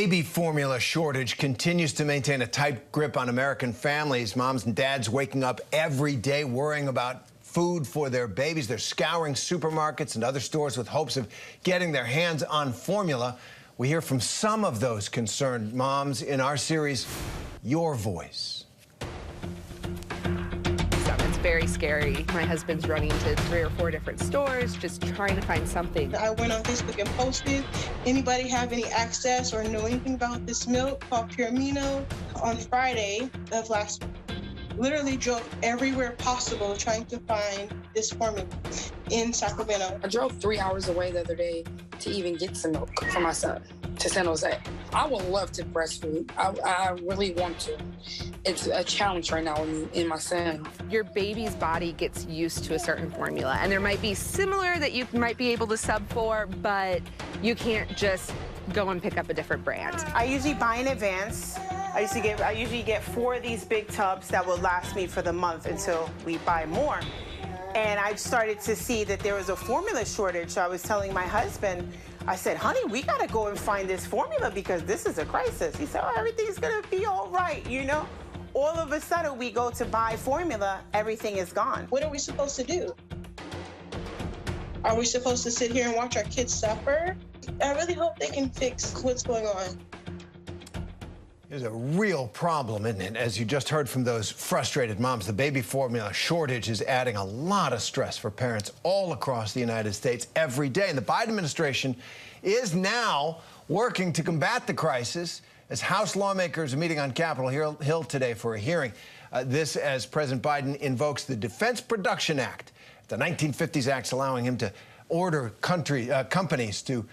baby formula shortage continues to maintain a tight grip on American families. Moms and dads waking up every day worrying about food for their babies. They're scouring supermarkets and other stores with hopes of getting their hands on formula. We hear from some of those concerned moms in our series, Your Voice. It's very scary. My husband's running to 3 or 4 different stores, just trying to find something. I went on Facebook and posted, anybody have any access or know anything about this milk called Pure Amino? On Friday of last week, literally drove everywhere possible trying to find this formula in Sacramento. I drove 3 hours away the other day to even get some milk for my son to San Jose. I would love to breastfeed. I really want to. It's a challenge right now in my son. Your baby's body gets used to a certain formula, and there might be similar that you might be able to sub for, but you can't just go and pick up a different brand. I usually buy in advance. I usually get 4 of these big tubs that will last me for the month until we buy more. And I started to see that there was a formula shortage. So I was telling my husband, I said, honey, we gotta go and find this formula because this is a crisis. He said, oh, everything's gonna be all right, you know? All of a sudden we go to buy formula, everything is gone. What are we supposed to do? Are we supposed to sit here and watch our kids suffer? I really hope they can fix what's going on. There's a real problem, isn't it? As you just heard from those frustrated moms, the baby formula shortage is adding a lot of stress for parents all across the United States every day. And the Biden administration is now working to combat the crisis as House lawmakers are meeting on Capitol Hill today for a hearing. This as President Biden invokes the Defense Production Act, the 1950s Act allowing him to order companies to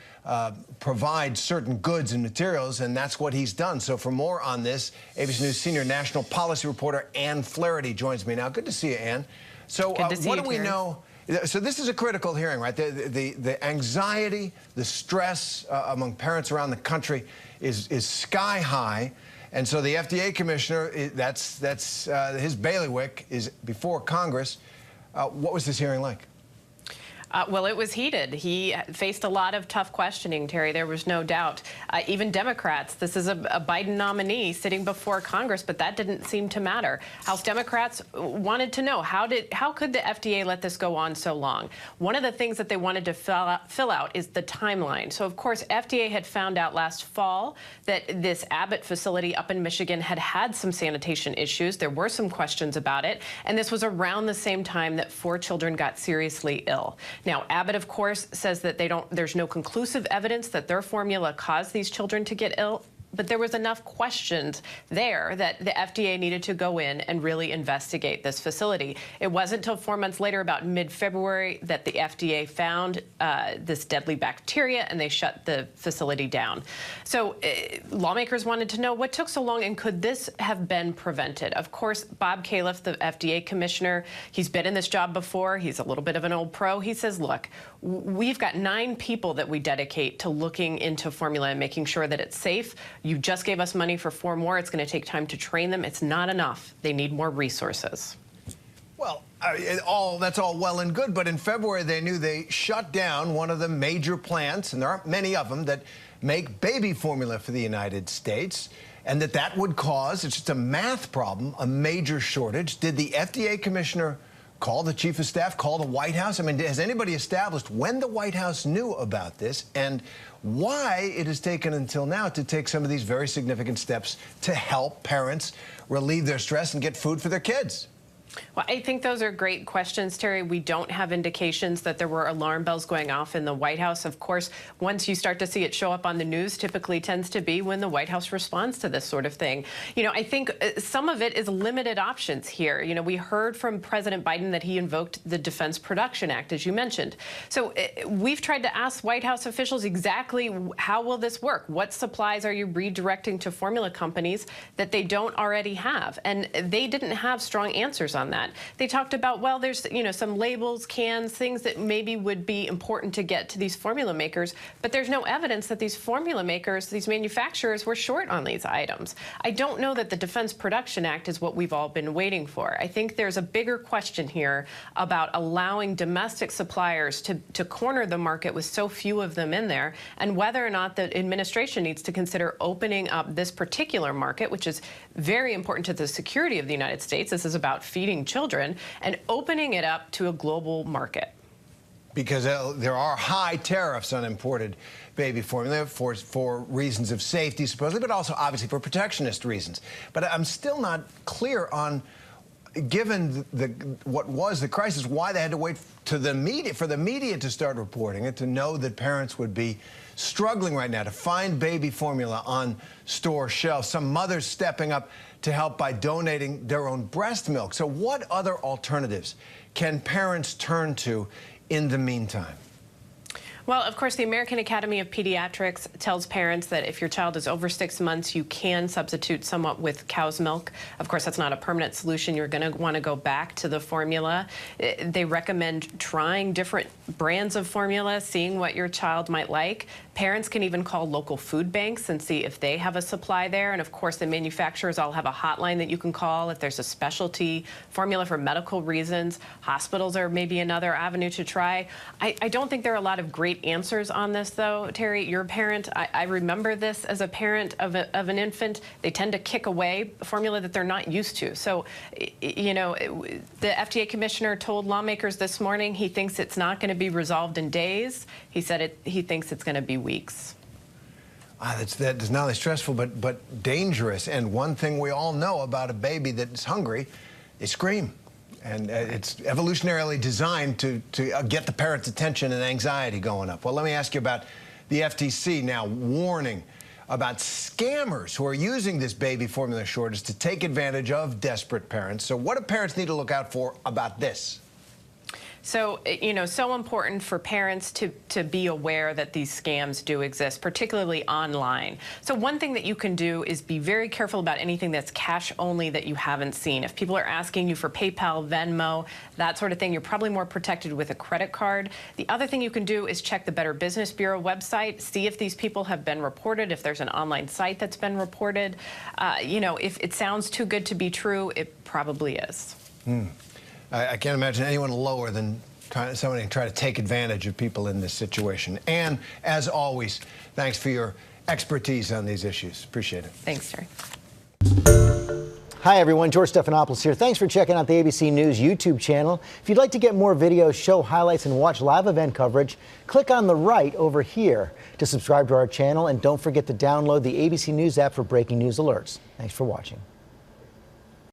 provide certain goods and materials, and that's what he's done. So for more on this, ABC News senior national policy reporter Anne Flaherty joins me now. Good to see you, Anne. So what do we know? So this is a critical hearing, right? The anxiety, the stress among parents around the country is sky high. And so the FDA commissioner, that's his bailiwick, is before Congress. What was this hearing like? Well, it was heated. He faced a lot of tough questioning, Terry. There was no doubt. Even Democrats, this is a Biden nominee sitting before Congress, but that didn't seem to matter. House Democrats wanted to know, how could the FDA let this go on so long? One of the things that they wanted to fill out is the timeline. So, of course, FDA had found out last fall that this Abbott facility up in Michigan had some sanitation issues. There were some questions about it, and this was around the same time that 4 children got seriously ill. Now, Abbott, of course, says that there's no conclusive evidence that their formula caused these children to get ill. But there was enough questions there that the FDA needed to go in and really investigate this facility. It wasn't until 4 months later, about mid-February, that the FDA found this deadly bacteria, and they shut the facility down. So lawmakers wanted to know what took so long, and could this have been prevented? Of course, Bob Califf, the FDA commissioner, he's been in this job before. He's a little bit of an old pro. He says, look, we've got 9 people that we dedicate to looking into formula and making sure that it's safe. You just gave us money for 4 more. It's going to take time to train them. It's not enough. They need more resources. Well, that's all well and good, but in February they knew they shut down one of the major plants, and there aren't many of them, that make baby formula for the United States, and that would cause, it's just a math problem, a major shortage. Did the FDA commissioner call the chief of staff, call the White House? I mean, has anybody established when the White House knew about this and why it has taken until now to take some of these very significant steps to help parents relieve their stress and get food for their kids? Well, I think those are great questions, Terry. We don't have indications that there were alarm bells going off in the White House. Of course, once you start to see it show up on the news, typically tends to be when the White House responds to this sort of thing. You know, I think some of it is limited options here. You know, we heard from President Biden that he invoked the Defense Production Act, as you mentioned. So we've tried to ask White House officials exactly how will this work? What supplies are you redirecting to formula companies that they don't already have? And they didn't have strong answers on that. They talked about, well, there's some labels, cans, things that maybe would be important to get to these formula makers, but there's no evidence that these formula makers, these manufacturers, were short on these items. I don't know that the Defense Production Act is what we've all been waiting for. I think there's a bigger question here about allowing domestic suppliers to corner the market with so few of them in there, and whether or not the administration needs to consider opening up this particular market, which is very important to the security of the United States. This is about feeding children, and opening it up to a global market. Because there are high tariffs on imported baby formula for reasons of safety, supposedly, but also obviously for protectionist reasons. But I'm still not clear on, given what was the crisis, why they had to wait to the media, for the media to start reporting it, to know that parents would be struggling right now to find baby formula on store shelves. Some mothers stepping up to help by donating their own breast milk. So what other alternatives can parents turn to in the meantime? Well, of course, the American Academy of Pediatrics tells parents that if your child is over 6 months, you can substitute somewhat with cow's milk. Of course, that's not a permanent solution. You're going to want to go back to the formula. They recommend trying different brands of formula, seeing what your child might like. Parents can even call local food banks and see if they have a supply there. And of course, the manufacturers all have a hotline that you can call if there's a specialty formula for medical reasons. Hospitals are maybe another avenue to try. I don't think there are a lot of great answers on this, though. Terry, you're a parent. I remember this as a parent of an infant. They tend to kick away formula that they're not used to. So, the FDA commissioner told lawmakers this morning he thinks it's not going to be resolved in days. He said he thinks it's going to be weeks. That is not only stressful, but dangerous. And one thing we all know about a baby that is hungry, they scream. And it's evolutionarily designed to get the parent's attention and anxiety going up. Well, let me ask you about the FTC now warning about scammers who are using this baby formula shortage to take advantage of desperate parents. So what do parents need to look out for about this? So, so important for parents to be aware that these scams do exist, particularly online. So one thing that you can do is be very careful about anything that's cash only that you haven't seen. If people are asking you for PayPal, Venmo, that sort of thing, you're probably more protected with a credit card. The other thing you can do is check the Better Business Bureau website, see if these people have been reported, if there's an online site that's been reported. If it sounds too good to be true, it probably is. I can't imagine anyone lower than somebody try to take advantage of people in this situation. Anne, as always, thanks for your expertise on these issues. Appreciate it. Thanks, Terry. Hi, everyone. George Stephanopoulos here. Thanks for checking out the ABC News YouTube channel. If you'd like to get more videos, show highlights, and watch live event coverage, click on the right over here to subscribe to our channel. And don't forget to download the ABC News app for breaking news alerts. Thanks for watching.